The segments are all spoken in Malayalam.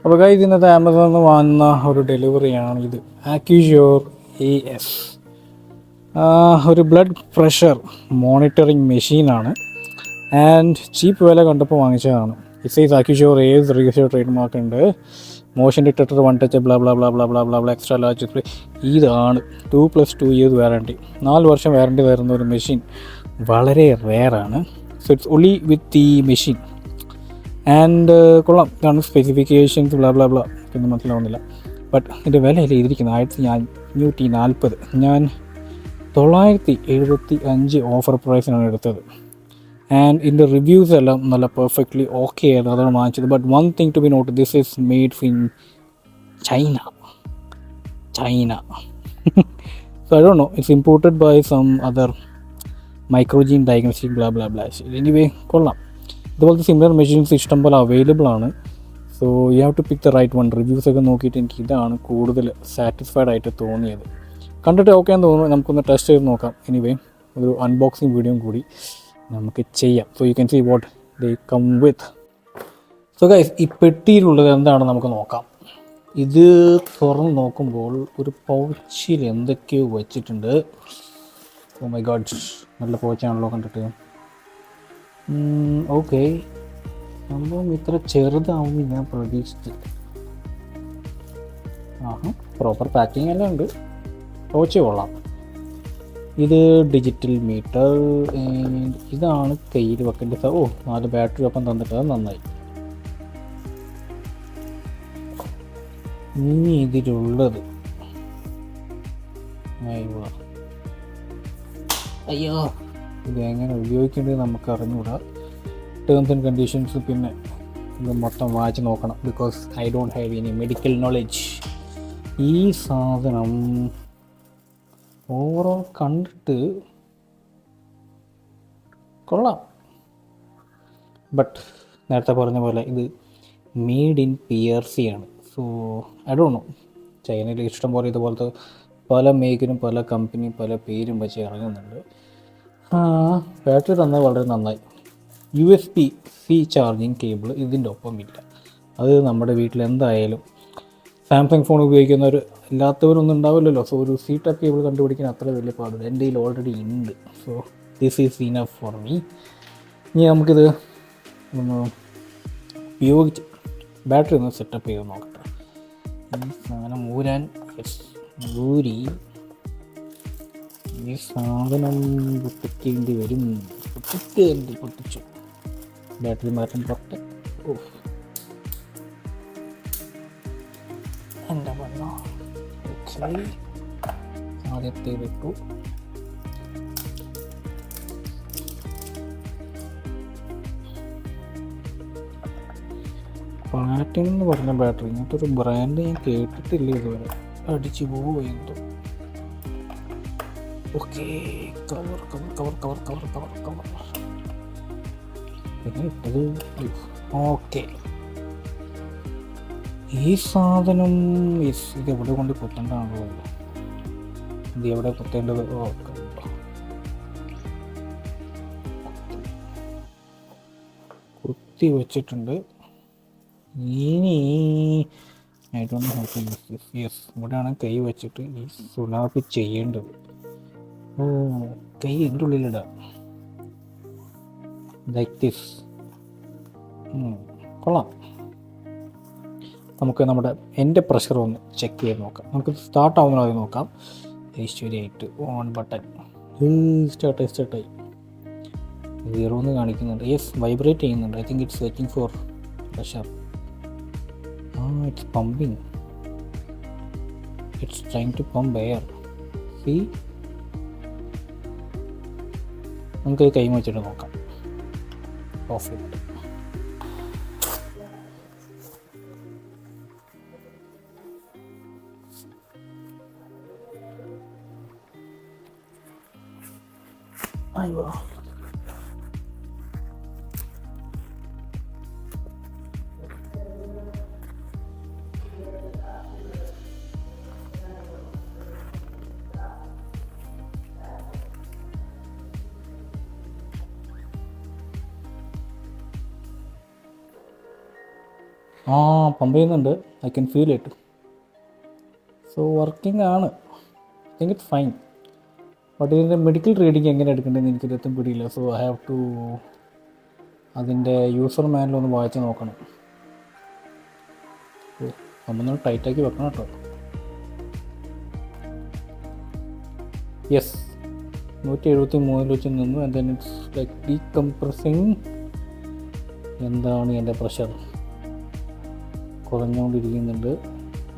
അപ്പോൾ ഗൈസ് ഇന്നത്തെ ആമസോണിൽ നിന്ന് വന്ന ഒരു ഡെലിവറിയാണ് ഇത്. ആക്യുഷ്യൂർ AS ഒരു ബ്ലഡ് പ്രഷർ മോണിറ്ററിങ് മെഷീനാണ്. ആൻഡ് ചീപ്പ് വില കണ്ടപ്പോൾ വാങ്ങിച്ചതാണ്. It says Accusure AS registered trademark ഉണ്ട്. Motion detector, one touch, blah blah blah blah blah blah blah, extra large display. ഇതാണ് 2+2 ഇയേഴ്സ് വാറണ്ടി, 4 വർഷം വാറണ്ടി തരുന്ന ഒരു മെഷീൻ. വളരെ റെയറാണ്. സോ ഇറ്റ്സ് ഒൺലി വിത്ത് ഈ മെഷീൻ. ആൻഡ് കൊള്ളാം. ഇതാണ് സ്പെസിഫിക്കേഷൻസ്, ബ്ലാ ബ്ലാ ബ്ലാ, ഒന്നും മനസ്സിലാവുന്നില്ല. ബട്ട് ഇതിൻ്റെ വിലയിൽ എഴുതിയിരിക്കുന്നത് 1540. ഞാൻ 975 ഓഫർ പ്രൈസിനാണ് എടുത്തത്. ആൻഡ് ഇതിൻ്റെ റിവ്യൂസ് എല്ലാം നല്ല പെർഫെക്റ്റ്ലി ഓക്കെ ആയിരുന്നു, അതാണ് വാങ്ങിച്ചത്. But one thing to be note, this is made in China. So I don't know, it's imported by some other Microgene diagnostic blah blah blah. Anyway കൊള്ളാം. ഇതുപോലത്തെ സിമിലർ മെഷീൻസ് ഇഷ്ടം പോലെ അവൈലബിൾ ആണ്. So you have to pick the right one. റിവ്യൂസൊക്കെ നോക്കിയിട്ട് എനിക്ക് ഇതാണ് കൂടുതൽ സാറ്റിസ്ഫൈഡ് ആയിട്ട് തോന്നിയത്. കണ്ടിട്ട് ഓക്കെ എന്ന് തോന്നുന്നു. നമുക്കൊന്ന് ടെസ്റ്റ് ചെയ്ത് നോക്കാം. എനിവേ ഒരു അൺബോക്സിങ് വീഡിയോയും കൂടി നമുക്ക് ചെയ്യാം. So you can see what they come with. So guys, ഈ പെട്ടിയിലുള്ളത് എന്താണ് നമുക്ക് നോക്കാം. ഇത് തുറന്ന് നോക്കുമ്പോൾ ഒരു പൗച്ചിൽ എന്തൊക്കെയോ വെച്ചിട്ടുണ്ട്. ഓ മൈ ഗോഡ്, നല്ല പൗച്ചാണല്ലോ കണ്ടിട്ട്. ഓക്കെ, സംഭവം ഇത്ര ചെറുതാവും ഞാൻ പ്രതീക്ഷിച്ചത്. പ്രോപ്പർ പാക്കിംഗ് എല്ലാം ഉണ്ട്. പൗച്ച് കൊള്ളാം. ഇത് ഡിജിറ്റൽ മീറ്റർ. ഇതാണ് കയ്യിൽ വെക്കേണ്ടത്. 4 ബാറ്ററി ഒപ്പം തന്നിട്ട് അത് നന്നായി. ഇനി ഇതിലുള്ളത് അയ്യോ, ഇത് എങ്ങനെ ഉപയോഗിക്കേണ്ടത് നമുക്ക് അറിഞ്ഞുകൂടാ. ടേംസ് ആൻഡ് കണ്ടീഷൻസ് പിന്നെ ഇത് മൊത്തം വായിച്ച് നോക്കണം. Because I don't have any medical knowledge. ഈ സാധനം ഓവറോൾ കണ്ടിട്ട് കൊള്ളാം. ബട്ട് നേരത്തെ പറഞ്ഞ പോലെ ഇത് മെയ്ഡ് ഇൻ PRC ആണ്. So I don't no. ചൈനയിൽ ഇഷ്ടം പോലെ ഇതുപോലത്തെ പല മേക്കിനും പല കമ്പനിയും പല പേരും വെച്ച് ഇറങ്ങുന്നുണ്ട്. ബാറ്ററി തന്നത് വളരെ നന്നായി. USB-C ചാർജിങ് കേബിൾ ഇതിൻ്റെ ഒപ്പം ഇല്ല. അത് നമ്മുടെ വീട്ടിൽ എന്തായാലും സാംസങ് ഫോൺ ഉപയോഗിക്കുന്നവർ ഇല്ലാത്തവരൊന്നും ഉണ്ടാവില്ലല്ലോ. സോ ഒരു C ടൈപ്പ് കേബിൾ കണ്ടുപിടിക്കാൻ അത്ര വലിയ പാടില്ല. എൻ്റെ കയ്യിൽ ഓൾറെഡി ഉണ്ട്. So this is enough for me. ഇനി നമുക്കിത് ഒന്ന് ഉപയോഗിച്ച് ബാറ്ററി ഒന്ന് സെറ്റപ്പ് ചെയ്ത് നോക്കട്ടെ. ഈ സാധനം ഊരാൻ ഊരി ഈ സാധനം പൊട്ടിക്കേണ്ടി വരും. പൊട്ടിച്ചു. ബാറ്ററി മാറ്റാൻ പുറത്ത്. എൻ്റെ പറഞ്ഞോ. ഓക്കെ, ആദ്യത്തെ വിട്ടു. പ്ലാറ്റിനം എന്ന് പറഞ്ഞ ബാറ്ററി, ഇങ്ങനത്തെ ഒരു ബ്രാൻഡ് ഞാൻ കേട്ടിട്ടില്ല ഇതുവരെ. അടിച്ചു പോവോ എന്തോ. ഓക്കെ, കവർ പിന്നെ ഇട്ടത്. ഓക്കെ, ഈ സാധനം ഇത് എവിടെ കൊണ്ട് കുത്തേണ്ടതാണല്ലോ. ഇത് എവിടെ കുത്തേണ്ടത്? ഓക്കെ, കുത്തി വെച്ചിട്ടുണ്ട്. ഇനി ഇവിടെയാണ് കൈ വെച്ചിട്ട് ഈ സുനാപ്പി ചെയ്യേണ്ടത്. കൈ എൻ്റെ ഉള്ളിലിടാം. Like this. കൊള്ളാം. നമുക്ക് എൻ്റെ പ്രഷർ ഒന്ന് ചെക്ക് ചെയ്ത് നോക്കാം. നമുക്ക് സ്റ്റാർട്ട് ആവുന്ന അത് നോക്കാം. ഐശ്വര്യമായിട്ട് ഓൺ ബട്ടൺ സ്റ്റാർട്ടായി. 0 എന്ന് കാണിക്കുന്നുണ്ട്. വൈബ്രേറ്റ് ചെയ്യുന്നുണ്ട്. I think it's waiting for pressure. It's pumping. It's trying to pump air. See? നമുക്കത് കൈ വെച്ചിട്ട് നോക്കാം. ഓഫ് ചെയ്തിട്ട് അയ്യോ, ആ പമ്പ് ചെയ്യുന്നുണ്ട്, I can feel it. So working ആണ്, I think it's fine. But ഇതിൻ്റെ മെഡിക്കൽ റീഡിങ് എങ്ങനെ എടുക്കേണ്ടതെന്ന് എനിക്ക് ഇതെത്തും പിടിയില്ല. സോ ഐ ഹാവ് ടു അതിൻ്റെ യൂസർ മാനുവൽ ഒന്ന് വായിച്ച് നോക്കണം. ഓ നമ്മൾ ടൈറ്റാക്കി വെക്കണം കേട്ടോ. യെസ്, 173 വെച്ച് നിന്നു. And then it's like decompressing. എന്താണ് എൻ്റെ പ്രഷർ കുറഞ്ഞുകൊണ്ടിരിക്കുന്നുണ്ട്.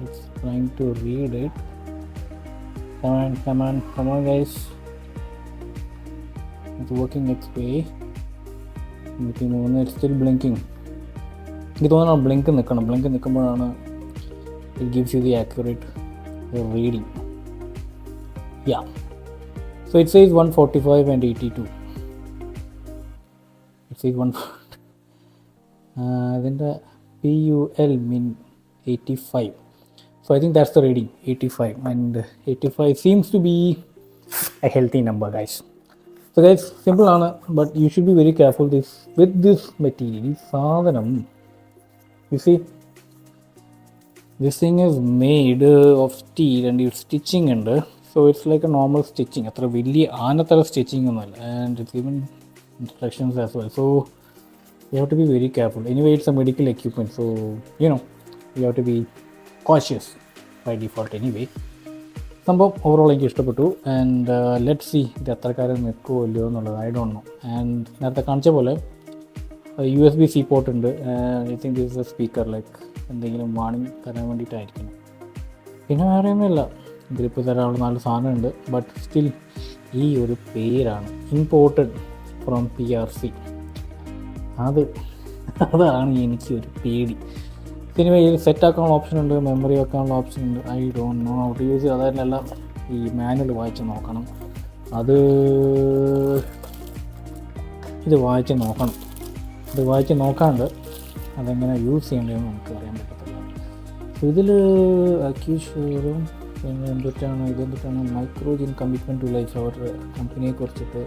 It's trying to read it. Come on guys, it's working its way. It's still blinking. എനിക്ക് തോന്നുന്നു ബ്ലിങ്ക് നിൽക്കണം. ബ്ലിങ്ക് നിൽക്കുമ്പോഴാണ് it gives you the accurate reading. Yeah, so it says 145 and 82. It says 140. അതിൻ്റെ PUL mean 85. So I think that's the reading, 85, and 85 seems to be a healthy number, guys. So guys, simple ആണ്, but you should be very careful with this material. ഈ സാധനം, you see, this thing is made of steel and it's stitching ഉണ്ട്. So it's like a normal stitching, അത്ര വലിയ ആനത്തര സ്റ്റിച്ചിങ് ഒന്നുമല്ല. And it's given instructions as well. So you have to be very careful. Anyway, it's a medical equipment, so you know, you have to be cautious by default anyway. സംഭവം ഓവറോൾ എനിക്ക് ഇഷ്ടപ്പെട്ടു. ആൻഡ് ലെറ്റ് സി ഇത് എത്ര കാലം നിൽക്കുമോ ഇല്ലയോ എന്നുള്ളത് ഐ ഡോണ്ട് നോ. ആൻഡ് നേരത്തെ കാണിച്ച പോലെ USB-C പോർട്ട് ഉണ്ട്. I think this is A speaker, like എന്തെങ്കിലും വാണിംഗ് തരാൻ വേണ്ടിയിട്ടായിരിക്കണം. പിന്നെ വേറെ ഒന്നുമില്ല, ഗ്രിപ്പ് തരാനുള്ള നല്ല സാധനമുണ്ട്. ബട്ട് സ്റ്റിൽ ഈ ഒരു പേരാണ് ഇമ്പോർട്ടഡ് ഫ്രോം PRC. അതാണ് എനിക്കൊരു പേടി. പിന്നെ ഇതിൽ സെറ്റാക്കാനുള്ള ഓപ്ഷൻ ഉണ്ട്, മെമ്മറി വെക്കാനുള്ള ഓപ്ഷൻ ഉണ്ട്. I don't know how to use. അതെല്ലാം ഈ മാനുവൽ വായിച്ച് നോക്കണം. ഇത് വായിച്ച് നോക്കണം. ഇത് വായിച്ച് നോക്കാണ്ട് അതെങ്ങനെ യൂസ് ചെയ്യേണ്ടതെന്ന് നമുക്ക് അറിയാൻ പറ്റത്തില്ല. ഇതിൽ അക്യൂഷറും പിന്നെ ഇതെന്തൊക്കെയാണ് മൈക്രോജിൻ കമ്മിറ്റ്മെൻറ്റ് ടു ലൈഫ്, അവരുടെ കമ്പനിയെ കുറിച്ചിട്ട്.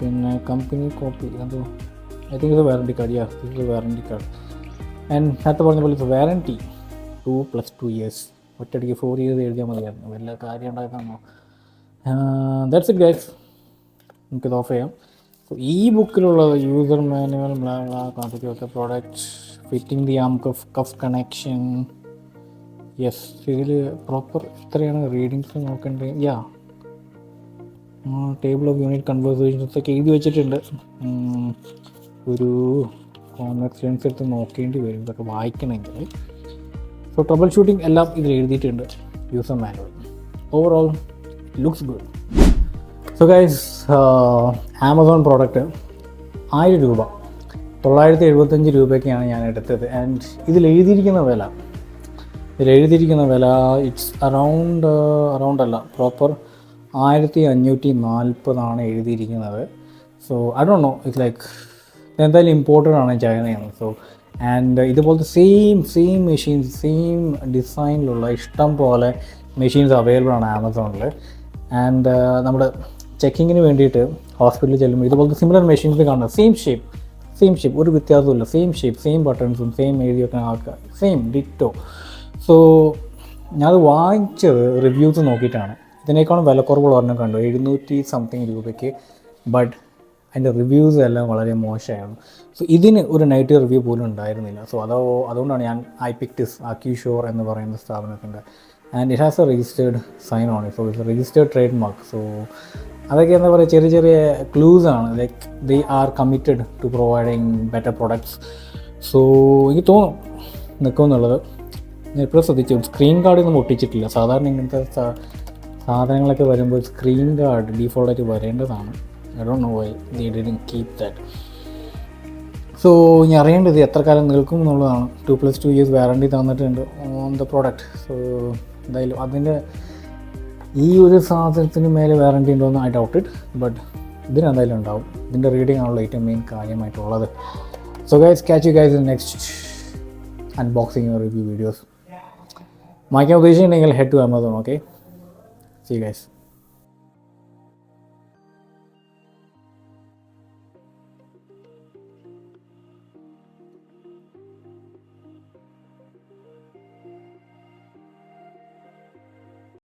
പിന്നെ കമ്പനി കോപ്പി, അത് ഐ തിങ്ക് ഇത് വാറണ്ടി കാർഡ്. ഇത് വാറണ്ടി കാർഡ്. ആൻഡ് നേരത്തെ പറഞ്ഞ പോലെ ഇത് വാറണ്ടി 2 + 2 years. ഒറ്റയടിക്ക് 4 years എഴുതിയാൽ മതിയായിരുന്നു, വലിയ കാര്യം ഉണ്ടായതാണോ. ദാറ്റ്സ് ഇറ്റ് ഗൈസ്, നമുക്കിത് ഓഫ് ചെയ്യാം. സോ ഈ ബുക്കിലുള്ള user manual quantity of the product, fitting the arm cuff connection. Yes, ഇതിൽ പ്രോപ്പർ ഇത്രയാണ് റീഡിങ്സ് നോക്കേണ്ടത്. Yeah, table of unit conversations ഒക്കെ എഴുതി വെച്ചിട്ടുണ്ട്. ഒരു കോൺവെക്സ് ലെൻസ് എടുത്ത് നോക്കേണ്ടി വരും ഇതൊക്കെ വായിക്കണമെങ്കിൽ. സോ ട്രബിൾ ഷൂട്ടിംഗ് എല്ലാം ഇതിൽ എഴുതിയിട്ടുണ്ട്, user manual. Overall looks good. So guys, Amazon product 1000 രൂപ, 975 രൂപയ്ക്കാണ് ഞാൻ എടുത്തത്. ആൻഡ് ഇതിൽ എഴുതിയിരിക്കുന്ന വില ഇറ്റ്സ് അറൗണ്ട് അല്ല, പ്രോപ്പർ 1540 എഴുതിയിരിക്കുന്നത്. So I don't know, it's like എന്തായാലും ഇമ്പോർട്ടൻ്റ് ആണ് ചൈനയിൽ നിന്ന്. സോ ആൻഡ് ഇതുപോലത്തെ സെയിം മെഷീൻസ്, സെയിം ഡിസൈനിലുള്ള ഇഷ്ടം പോലെ മെഷീൻസ് അവൈലബിൾ ആണ് ആമസോണിൽ. ആൻഡ് നമ്മുടെ ചെക്കിങ്ങിന് വേണ്ടിയിട്ട് ഹോസ്പിറ്റലിൽ ചെല്ലുമ്പോൾ ഇതുപോലത്തെ സിമിലർ മെഷീൻസ് കാണുന്നത്, സെയിം ഷേപ്പ് ഒരു വ്യത്യാസമില്ല, സെയിം ഷേപ്പ്, സെയിം ബട്ടൺസും സെയിം എഴുതി വെക്കുന്ന ആൾക്കാർ, സെയിം ഡിറ്റോ. സോ ഞാനത് വാങ്ങിച്ചത് റിവ്യൂസ് നോക്കിയിട്ടാണ്. ഇതിനേക്കാളും വിലക്കുറവുള്ള ഒരെണ്ണം കണ്ടു, 700 സംതിങ് രൂപയ്ക്ക്. ബട്ട് അതിൻ്റെ റിവ്യൂസ് എല്ലാം വളരെ മോശമായിരുന്നു. സോ ഇതിന് ഒരു നെഗറ്റീവ് റിവ്യൂ പോലും ഉണ്ടായിരുന്നില്ല. സോ അതുകൊണ്ടാണ് ഞാൻ ഐപിക്ടിസ് അക്യൂഷോർ എന്ന് പറയുന്ന സ്ഥാപനത്തിൻ്റെ. And it has a registered sign on it. So it's a registered trademark. So അതൊക്കെ എന്താ പറയുക, ചെറിയ ക്ലൂസാണ്, like they are committed to providing better products. So എനിക്ക് തോന്നും നിൽക്കുമെന്നുള്ളത്. ഞാൻ എപ്പോഴും ശ്രദ്ധിച്ചു, സ്ക്രീൻ കാർഡൊന്നും ഒട്ടിച്ചിട്ടില്ല. സാധാരണ ഇങ്ങനത്തെ സാധനങ്ങളൊക്കെ വരുമ്പോൾ സ്ക്രീൻ കാർഡ് ഡീഫോൾട്ടായിട്ട് വരേണ്ടതാണ്. I don't know why they didn't keep that. So ഇനി അറിയേണ്ടത് എത്ര കാലം നിൽക്കും എന്നുള്ളതാണ്. 2 + 2 years വാറണ്ടി തന്നിട്ടുണ്ട് ഓൺ ദ പ്രോഡക്റ്റ്. സോ എന്തായാലും അതിൻ്റെ ഈ ഒരു സാധനത്തിന് മേലെ വാറണ്ടി ഉണ്ടോയെന്ന് ഐ ഡൗട്ട് ഇറ്റ്. ബട്ട് ഇതിനെന്തായാലും ഉണ്ടാവും. ഇതിൻ്റെ റീഡിംഗ് ആണല്ലോ ഏറ്റവും മെയിൻ കാര്യമായിട്ടുള്ളത്. So guys, catch you guys in next unboxing or review videos. വാങ്ങിക്കാൻ ഉദ്ദേശിച്ചിട്ടുണ്ടെങ്കിൽ head to Amazon. Okay, see you guys.